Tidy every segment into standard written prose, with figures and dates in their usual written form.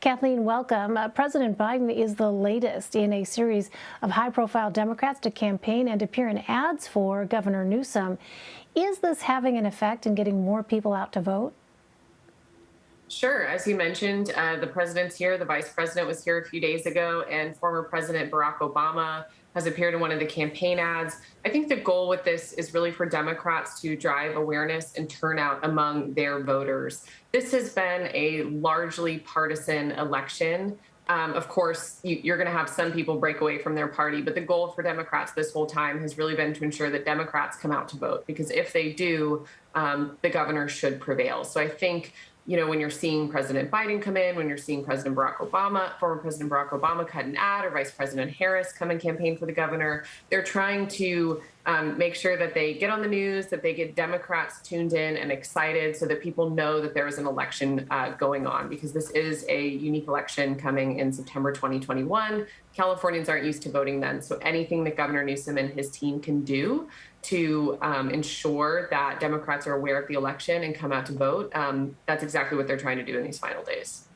Kathleen, welcome. President Biden is the latest in a series of high-profile Democrats to campaign and appear in ads for Governor Newsom. Is this having an effect in getting more people out to vote? Sure. As you mentioned, the president's here. The vice president was here a few days ago, and former President Barack Obama has appeared in one of the campaign ads. I think the goal with this is really for Democrats to drive awareness and turnout among their voters. This has been a largely partisan election. Of course, you're going to have some people break away from their party, but the goal for Democrats this whole time has really been to ensure that Democrats come out to vote, because if they do, the governor should prevail. So I think, when you're seeing President Biden come in, when you're seeing President Barack Obama, former President Barack Obama cut an ad, or Vice President Harris come and campaign for the governor, they're trying to make sure that they get on the news, that they get Democrats tuned in and excited so that people know that there is an election going on, because this is a unique election coming in September 2021. Californians aren't used to voting then. So anything that Governor Newsom and his team can do to ensure that Democrats are aware of the election and come out to vote, that's exactly what they're trying to do in these final days.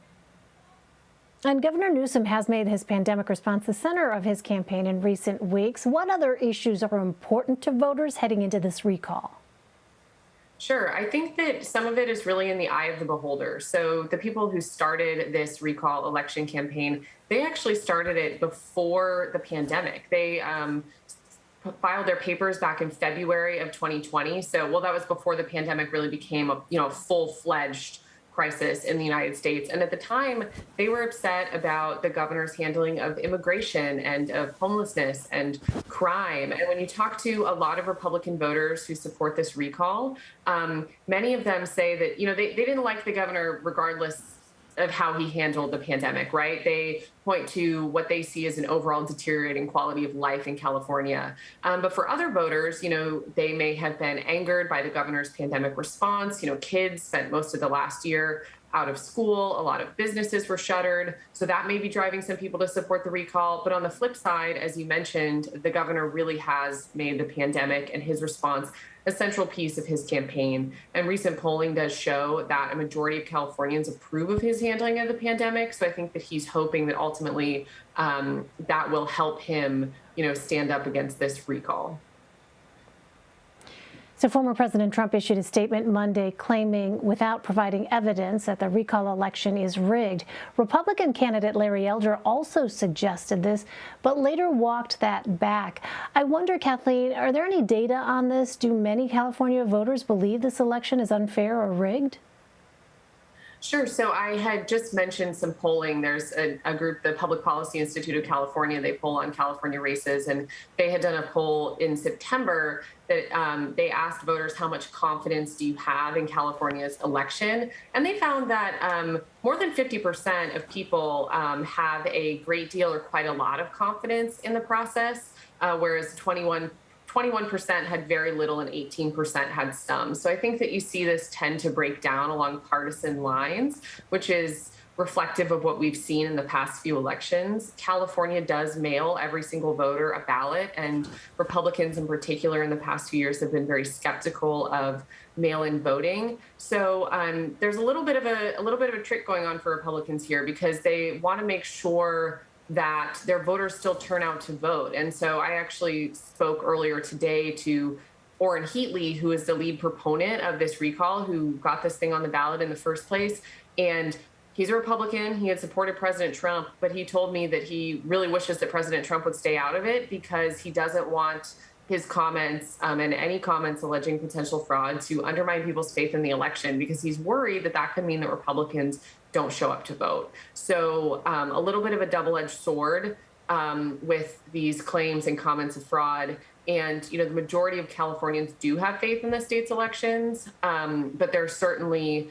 And Governor Newsom has made his pandemic response the center of his campaign in recent weeks. What other issues are important to voters heading into this recall? Sure. I think that some of it is really in the eye of the beholder. So the people who started this recall election campaign, they actually started it before the pandemic. They filed their papers back in February of 2020. So, that was before the pandemic really became a full-fledged crisis in the United States. And at the time, they were upset about the governor's handling of immigration and of homelessness and crime. And when you talk to a lot of Republican voters who support this recall, many of them say that, they didn't like the governor regardless of how he handled the pandemic, right? They point to what they see as an overall deteriorating quality of life in California. But for other voters, they may have been angered by the governor's pandemic response. Kids spent most of the last year out of school. A lot of businesses were shuttered. So that may be driving some people to support the recall. But on the flip side, as you mentioned, the governor really has made the pandemic and his response a central piece of his campaign. And recent polling does show that a majority of Californians approve of his handling of the pandemic. So I think that he's hoping that ultimately that will help him, stand up against this recall. So former President Trump issued a statement Monday claiming, without providing evidence, that the recall election is rigged. Republican candidate Larry Elder also suggested this, but later walked that back. I wonder, Kathleen, are there any data on this? Do many California voters believe this election is unfair or rigged? Sure. So I had just mentioned some polling. There's a group, the Public Policy Institute of California. They poll on California races, and they had done a poll in September that they asked voters, how much confidence do you have in California's election? And they found that more than 50% of people have a great deal or quite a lot of confidence in the process, whereas 21% had very little and 18% had some. So I think that you see this tend to break down along partisan lines, which is reflective of what we've seen in the past few elections. California does mail every single voter a ballot, and Republicans in particular in the past few years have been very skeptical of mail-in voting. So there's a little bit of a trick going on for Republicans here, because they want to make sure that their voters still turn out to vote. And so I actually spoke earlier today to Orrin Heatley, who is the lead proponent of this recall, who got this thing on the ballot in the first place. And he's a Republican. He had supported President Trump, but he told me that he really wishes that President Trump would stay out of it, because he doesn't want his comments and any comments alleging potential fraud to undermine people's faith in the election, because he's worried that that could mean that Republicans don't show up to vote. So a little bit of a double-edged sword with these claims and comments of fraud. And, the majority of Californians do have faith in the state's elections, but there are certainly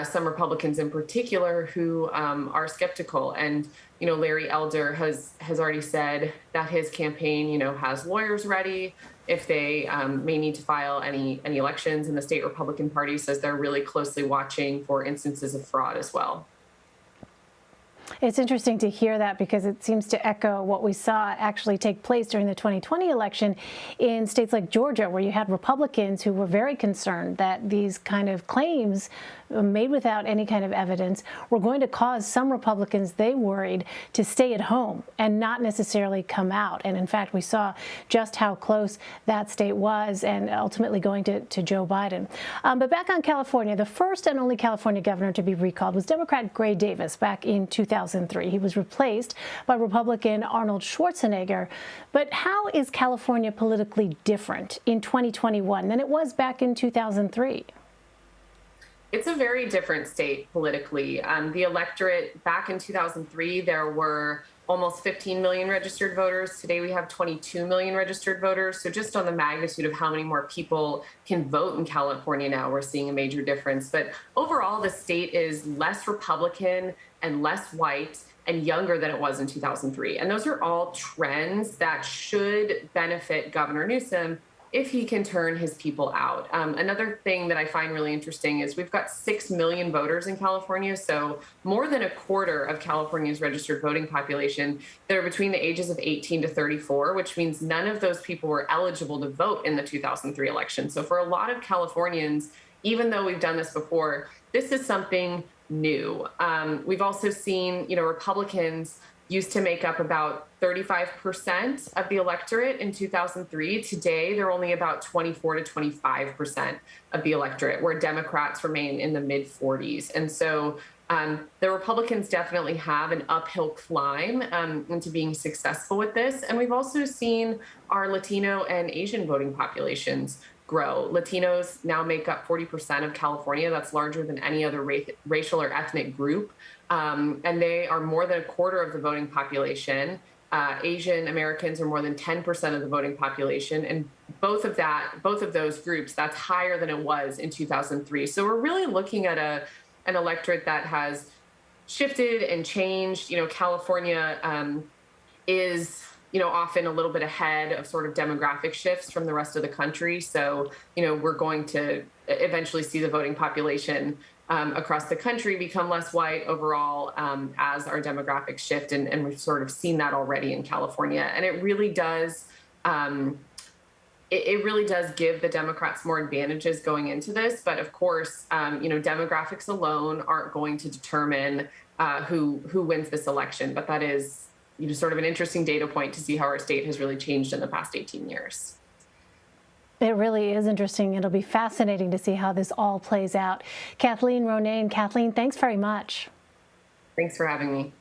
some Republicans in particular who are skeptical. And, Larry Elder has already said that his campaign, has lawyers ready if they may need to file any elections, and the state Republican Party says they're really closely watching for instances of fraud as well. It's interesting to hear that because it seems to echo what we saw actually take place during the 2020 election in states like Georgia, where you had Republicans who were very concerned that these kind of claims made without any kind of evidence were going to cause some Republicans, they worried, to stay at home and not necessarily come out. And in fact, we saw just how close that state was and ultimately going to Joe Biden. But back on California, the first and only California governor to be recalled was Democrat Gray Davis back in 2003. He was replaced by Republican Arnold Schwarzenegger. But how is California politically different in 2021 than it was back in 2003? It's a very different state politically. The electorate back in 2003, there were almost 15 million registered voters. Today we have 22 million registered voters. So just on the magnitude of how many more people can vote in California now, we're seeing a major difference. But overall, the state is less Republican and less white and younger than it was in 2003. And those are all trends that should benefit Governor Newsom if he can turn his people out. Another thing that I find really interesting is we've got 6 million voters in California, so more than a quarter of California's registered voting population that are between the ages of 18 to 34, which means none of those people were eligible to vote in the 2003 election. So for a lot of Californians, even though we've done this before, this is something new. We've also seen, Republicans used to make up about 35% of the electorate in 2003. Today, they're only about 24 to 25% of the electorate, where Democrats remain in the mid-40s. And so the Republicans definitely have an uphill climb into being successful with this. And we've also seen our Latino and Asian voting populations grow. Latinos now make up 40% of California. That's larger than any other racial or ethnic group. And they are more than a quarter of the voting population. Asian Americans are more than 10% of the voting population. And both of those groups, that's higher than it was in 2003. So we're really looking at an electorate that has shifted and changed. California is often a little bit ahead of sort of demographic shifts from the rest of the country. So, we're going to eventually see the voting population across the country become less white overall as our demographics shift. And we've sort of seen that already in California. And it really does give the Democrats more advantages going into this. But of course, demographics alone aren't going to determine who wins this election. But that is sort of an interesting data point to see how our state has really changed in the past 18 years. It really is interesting. It'll be fascinating to see how this all plays out. Kathleen Ronayne. Kathleen, thanks very much. Thanks for having me.